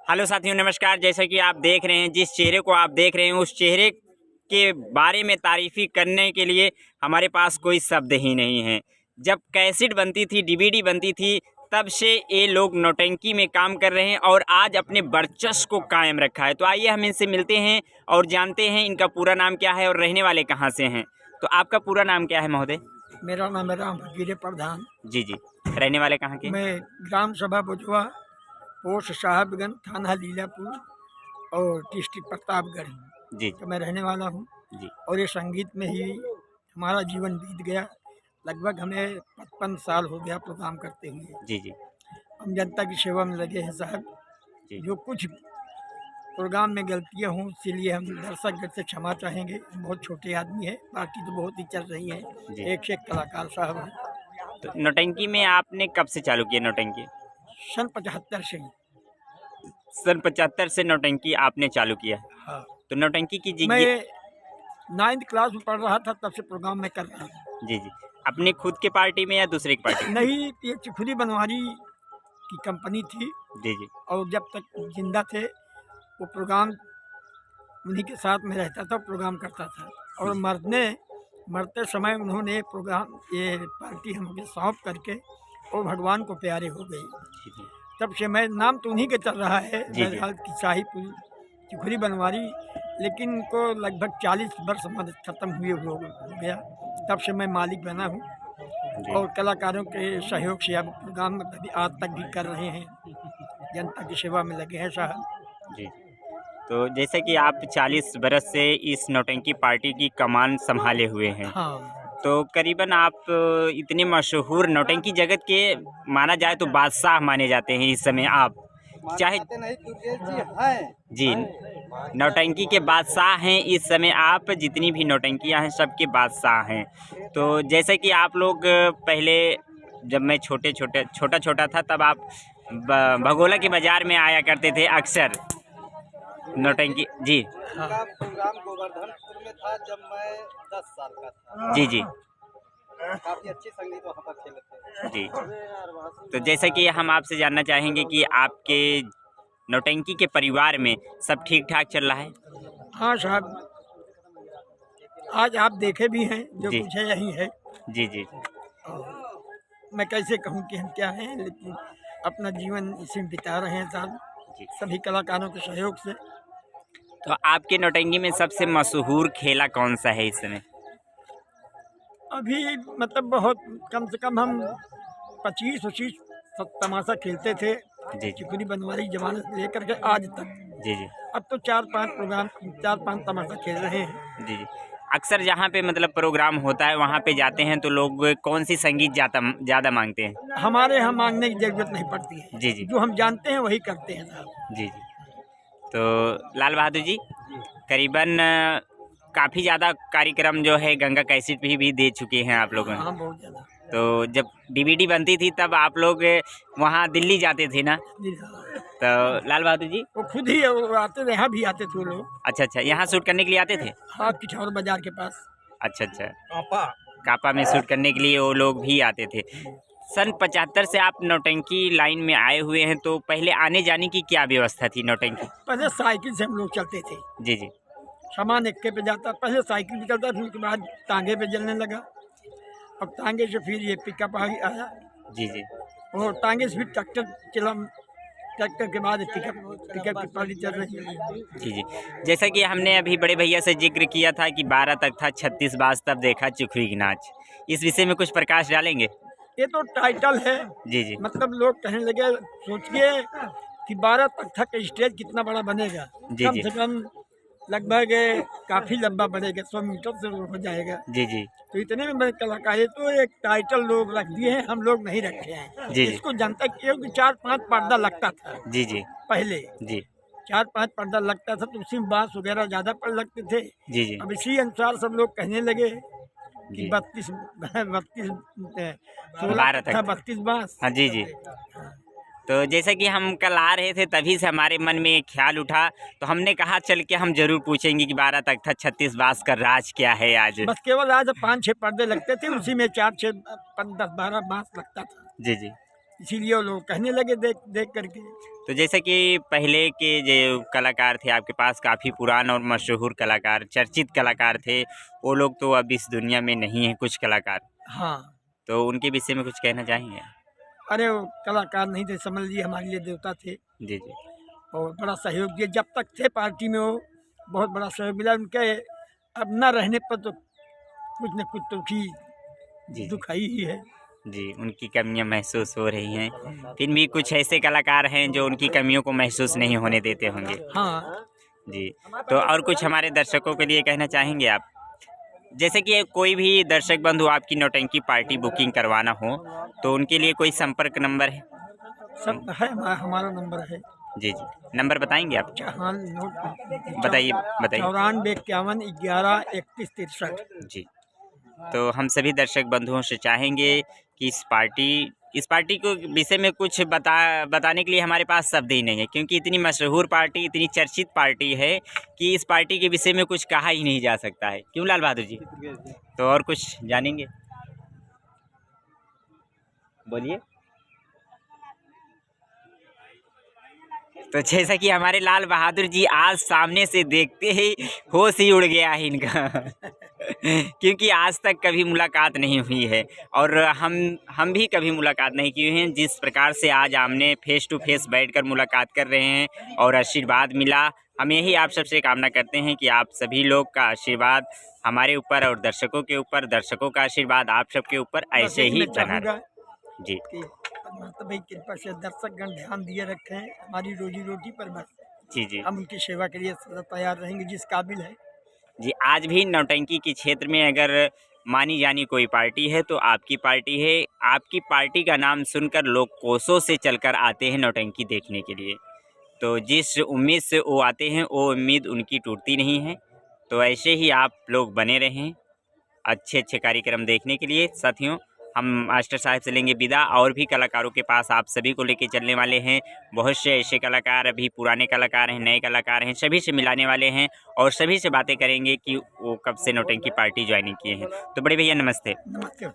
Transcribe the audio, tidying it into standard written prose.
Hello साथियों, नमस्कार। जैसा कि आप देख रहे हैं, जिस चेहरे को आप देख रहे हैं, उस चेहरे के बारे में तारीफ़ी करने के लिए हमारे पास कोई शब्द ही नहीं है। जब कैसेट बनती थी, डीवीडी बनती थी, तब से ये लोग नौटंकी में काम कर रहे हैं और आज अपने वर्चस्व को कायम रखा है। तो आइए हम इनसे मिलते हैं और जानते हैं इनका पूरा नाम क्या है और रहने वाले कहाँ से हैं। तो आपका पूरा नाम क्या है महोदय? मेरा नाम है राम गिरे प्रधान। जी जी। रहने वाले कहाँ के? मैं ग्राम सभा बुजवा, पोस्ट साहबगंज, थाना लीलापुर और डिस्ट्रिक्ट प्रतापगढ़ हूँ। जी तो मैं रहने वाला हूँ जी और ये संगीत में ही हमारा जीवन बीत गया। लगभग हमें 55 साल हो गया प्रोग्राम करते हुए। जी जी हम जनता की सेवा में लगे हैं साहब। जी जो कुछ प्रोग्राम में गलतियाँ हों, इसीलिए हम दर्शक से क्षमा चाहेंगे। हम बहुत छोटे आदमी है, बाकी तो बहुत ही चल रही है। जी। एक से एक कलाकार साहब हैं। तो नौटंकी में आपने कब से चालू किया नौटंकी? सन 75 से। सन 75 से नौटंकी आपने चालू किया। हाँ, तो नौटंकी की मैं 9th क्लास में पढ़ रहा था, तब से प्रोग्राम में कर रहा हूँ। जी जी, अपनी खुद के पार्टी में या दूसरे की पार्टी में? नहीं, ये चिखुली बनवारी की कंपनी थी जी जी और जब तक जिंदा थे वो प्रोग्राम उन्हीं के साथ में रहता था, प्रोग्राम करता था। और मरते समय उन्होंने प्रोग्राम ये पार्टी हमको सौंप करके वो भगवान को प्यारे हो गई। जी जी तब से मैं नाम तो उन्हीं के चल रहा है, जी, जी। बहरहाल की शाहीपुर चिखुली बनवारी, लेकिन उनको लगभग 40 वर्ष मद खत्म हुए हो गया। तब से मैं मालिक बना हूँ जी और कलाकारों के सहयोग से अब प्रोग्राम अभी आज तक भी कर रहे हैं। जनता की सेवा में लगे हैं साहब। जी। तो जैसे कि आप 40 बरस से इस नौटंकी पार्टी की कमान संभाले हुए हैं, हाँ, तो करीबन आप इतने मशहूर नौटंकी जगत के माना जाए तो बादशाह माने जाते हैं इस समय आप, चाहे जी, नौटंकी के बादशाह हैं इस समय आप। जितनी भी नौटंकियां हैं सबके बादशाह हैं। तो जैसे कि आप लोग पहले, जब मैं छोटा था, तब आप भगोला के बाज़ार में आया करते थे अक्सर नौटंकी। जी हाँ। प्रोग्राम गोवर्धनपुर में था जब मैं 10 साल का था। जी जी काफी अच्छी संगीत वहाँ पर खेले थे। जी। तो जैसा कि हम आपसे जानना चाहेंगे कि आपके नौटंकी के परिवार में सब ठीक ठाक चल रहा है? हाँ साहब, आज आप देखे भी हैं जो जी। कुछ है यही है। जी जी और मैं कैसे कहूँ कि हम क्या हैं, लेकिन अपना जीवन इसी में बिता रहे हैं साहब, जी। सभी कलाकारों के सहयोग से। तो आपके नौटंकी में सबसे मशहूर खेला कौन सा है इस समय? अभी मतलब बहुत कम से कम हम 25-25 तमाशा खेलते थे जी चिखुली बनवारी जमाने से लेकर के आज तक। जी जी अब तो 4-5 तमाशा खेल रहे हैं। जी जी। अक्सर जहाँ पे मतलब प्रोग्राम होता है वहाँ पे जाते हैं तो लोग कौन सी संगीत ज़्यादा मांगते हैं? हमारे यहाँ मांगने की जरूरत नहीं पड़ती है। जी जी जो हम जानते हैं वही करते हैं साहब। जी जी। तो लाल बहादुर जी, करीबन काफ़ी ज़्यादा कार्यक्रम जो है गंगा कैसेट भी दे चुके हैं आप लोगों ने। हाँ, बहुत ज़्यादा। तो जब डीवीडी बनती थी तब आप लोग वहाँ दिल्ली जाते थे ना? जी हाँ। तो लाल बहादुर जी, वो खुद ही वो आते थे, यहाँ भी आते थे वो लोग। अच्छा अच्छा, यहाँ शूट करने के लिए आते थे? हाँ, पिछौर बाजार के पास। अच्छा अच्छा, कापा में शूट करने के लिए वो लोग भी आते थे। सन 75 से आप नौटंकी लाइन में आए हुए हैं, तो पहले आने जाने की क्या व्यवस्था थी नौटंकी? पहले साइकिल से हम लोग चलते थे, जी जी सामान एक्के पे जाता। पहले साइकिल पे चलता, फिर उसके बाद टांगे पे चलने लगा। अब टांगे से फिर ये पिकअप आया जी जी और टांगे से फिर ट्रैक्टर चला। ट्रैक्टर के बाद पिकअप की पाली चल रही है। जी जी। जैसा कि हमने अभी बड़े भैया से जिक्र किया था कि 12 तक था 36 बाज तब देखा चिखुली की नाच, इस विषय में कुछ प्रकाश डालेंगे? ये तो टाइटल है। जी जी मतलब लोग कहने लगे, सोचिए कि 12 तक का स्टेज कितना बड़ा बनेगा। जी कम जी से कम लगभग काफी लंबा बनेगा, 100 मीटर से हो जाएगा। जी जी तो इतने में मैं कलाकार, ये तो एक टाइटल लोग रख दिए हैं, हम लोग नहीं रखे हैं। जी जी इसको जनता क्योंकि 4-5 पर्दा लगता था जी जी पहले। जी 4-5 पर्दा लगता था तो उसी में बांस वगैरह ज्यादा पड़ लगते थे। जी जी अब इसी अनुसार सब लोग कहने लगे कि जी। 32 12 16 तक। 32 बांस। हाँ जी जी। तो जैसा कि हम कल आ रहे थे तभी से हमारे मन में एक ख्याल उठा, तो हमने कहा चल के हम जरूर पूछेंगे कि 12 तक था 36 बाज का राज क्या है आज। बस केवल आज 5-6 पर्दे लगते थे, उसी में 4-6 10-12 बांस लगता था। जी जी इसीलिए वो लोग कहने लगे देख देख करके। तो जैसे कि पहले के जो कलाकार थे आपके पास, काफ़ी पुरान और मशहूर कलाकार, चर्चित कलाकार थे, वो लोग तो अब इस दुनिया में नहीं हैं, कुछ कलाकार। हाँ, तो उनके विषय में कुछ कहना चाहेंगे? अरे वो कलाकार नहीं थे, समझ लीजिए हमारे लिए देवता थे जी जी और बड़ा सहयोग दिया। जब तक थे पार्टी में वो बहुत बड़ा सहयोग मिला। उनके अब न रहने पर तो कुछ न कुछ तो जी भी दुखाई ही है। जी, उनकी कमियां महसूस हो रही हैं, फिर भी कुछ ऐसे कलाकार हैं जो उनकी कमियों को महसूस नहीं होने देते होंगे। हाँ, जी, तो और कुछ हमारे दर्शकों के लिए कहना चाहेंगे आप? जैसे कि कोई भी दर्शक बंधु आपकी नौटंकी पार्टी बुकिंग करवाना हो, तो उनके लिए कोई संपर्क नंबर है? सब है, हमारा नंबर है। जी जी, नंबर बताएंगे आप? हाँ, नोट बताइए बताइए। 94 51 11 31 63। जी, तो हम सभी दर्शक बंधुओं से चाहेंगे कि इस पार्टी को विषय में कुछ बताने के लिए हमारे पास शब्द ही नहीं है, क्योंकि इतनी मशहूर पार्टी, इतनी चर्चित पार्टी है कि इस पार्टी के विषय में कुछ कहा ही नहीं जा सकता है। क्यों लाल बहादुर जी? तो और कुछ जानेंगे, बोलिए। तो जैसा कि हमारे लाल बहादुर जी आज सामने से देखते ही होश ही उड़ गया है इनका क्योंकि आज तक कभी मुलाकात नहीं हुई है और हम भी कभी मुलाकात नहीं किए हैं। जिस प्रकार से आज आमने फेस टू फेस बैठकर मुलाकात कर रहे हैं और आशीर्वाद मिला, हम यही आप सबसे कामना करते हैं कि आप सभी लोग का आशीर्वाद हमारे ऊपर और दर्शकों के ऊपर, दर्शकों का आशीर्वाद आप सबके ऊपर ऐसे ही बना रहे। जी, परमात्मा भाई कृपा से दर्शकगण ध्यान दिए रखें हमारी रोजी रोटी पर, बस जी जी हम उनकी सेवा के लिए सदा तैयार रहेंगे जिस काबिल है। जी। आज भी नौटंकी के क्षेत्र में अगर मानी जानी कोई पार्टी है तो आपकी पार्टी है। आपकी पार्टी का नाम सुनकर लोग कोसों से चलकर आते हैं नौटंकी देखने के लिए। तो जिस उम्मीद से वो आते हैं वो उम्मीद उनकी टूटती नहीं है। तो ऐसे ही आप लोग बने रहें अच्छे अच्छे कार्यक्रम देखने के लिए। साथियों, हम मास्टर साहब से लेंगे विदा और भी कलाकारों के पास आप सभी को लेके चलने वाले हैं। बहुत से ऐसे कलाकार, अभी पुराने कलाकार हैं, नए कलाकार हैं, सभी से मिलाने वाले हैं और सभी से बातें करेंगे कि वो कब से नौटंकी पार्टी ज्वाइनिंग किए हैं। तो बड़े भैया नमस्ते। नमस्ते।